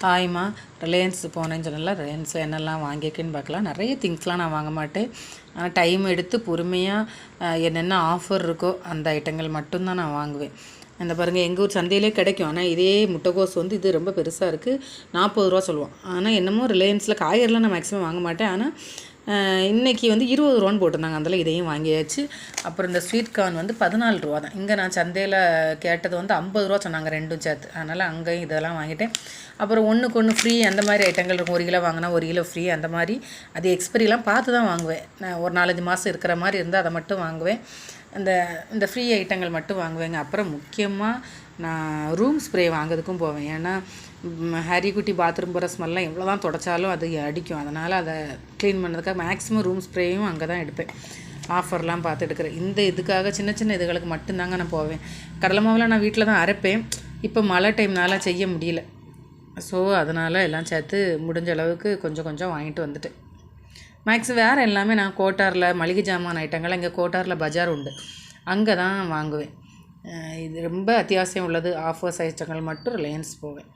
ஹாய்மா, Reliance போனேன்னு சொன்னல. ரிலையன்ஸில் என்னெல்லாம் வாங்கியிருக்கேன்னு பார்க்கலாம். நிறைய திங்ஸ்லாம் நான் வாங்க மாட்டேன். ஆனால் டைம் எடுத்து பொறுமையாக என்னென்ன ஆஃபர் இருக்கோ அந்த ஐட்டங்கள் மட்டும்தான் நான் வாங்குவேன். இந்த பாருங்கள், எங்கள் ஊர் சந்தையிலே கிடைக்கும். ஆனால் இதே முட்டைகோஸ் வந்து இது ரொம்ப பெருசாக இருக்குது, 40 ரூபா சொல்லுவோம். ஆனால் என்னமோ ரிலையன்ஸில் காய்கறிலாம் நான் மேக்ஸிமம் வாங்க மாட்டேன். ஆனால் இன்றைக்கி வந்து 20 ரூபான்னு போட்டிருந்தாங்க. அதில் இதையும் வாங்கியாச்சு. அப்புறம் இந்த ஸ்வீட் கார்ன் வந்து 14 ரூபா தான். இங்கே நான் சந்தையில் கேட்டது வந்து 50 ரூபா சொன்னாங்க, ரெண்டும் சேர்த்து. அதனால் அங்கேயும் இதெல்லாம் வாங்கிட்டேன். அப்புறம் ஒன்றுக்கு ஒன்று ஃப்ரீ அந்த மாதிரி ஐட்டங்கள் இருக்கும். 1 கிலோ வாங்கினா 1 கிலோ ஃப்ரீ, அந்த மாதிரி. அது எக்ஸ்பெரிலாம் பார்த்து தான் வாங்குவேன். நான் ஒரு 4-5 மாதம் இருக்கிற மாதிரி இருந்தால் அதை மட்டும் வாங்குவேன். இந்த ஃப்ரீ ஐட்டங்கள் மட்டும் வாங்குவேங்க. அப்புறம் முக்கியமாக நான் ரூம் ஸ்ப்ரே வாங்குறதுக்கும் போவேன். ஏன்னா ஹரிக்குட்டி பாத்ரூம் போகிற ஸ்மெல்லாம் எவ்வளோ தான் தொடச்சாலும் அது அடிக்கும். அதனால் அதை க்ளீன் பண்ணதுக்காக மேக்ஸிமம் ரூம் ஸ்ப்ரேயும் அங்கே தான் எடுப்பேன். ஆஃபர்லாம் பார்த்து எடுக்கிறேன். இதுக்காக சின்ன சின்ன இதுகளுக்கு மட்டும்தாங்க நான் போவேன். கடலை மாவில் நான் வீட்டில் தான் அரைப்பேன். இப்போ மழை டைம்னால செய்ய முடியல. ஸோ அதனால் எல்லாம் சேர்த்து முடிஞ்ச அளவுக்கு கொஞ்சம் கொஞ்சம் வாங்கிட்டு வந்துட்டேன். வேறு எல்லாமே நான் கோட்டாரில் மளிகை ஜாமான் ஐட்டங்கள், இங்கே கோட்டாரில் பஜார் உண்டு, அங்கே தான் வாங்குவேன். இது ரொம்ப அத்தியாவசியம் உள்ளது ஆஃபர்ஸ் ஐட்டங்கள் மட்டும் ரிலையன்ஸ் போவேன்.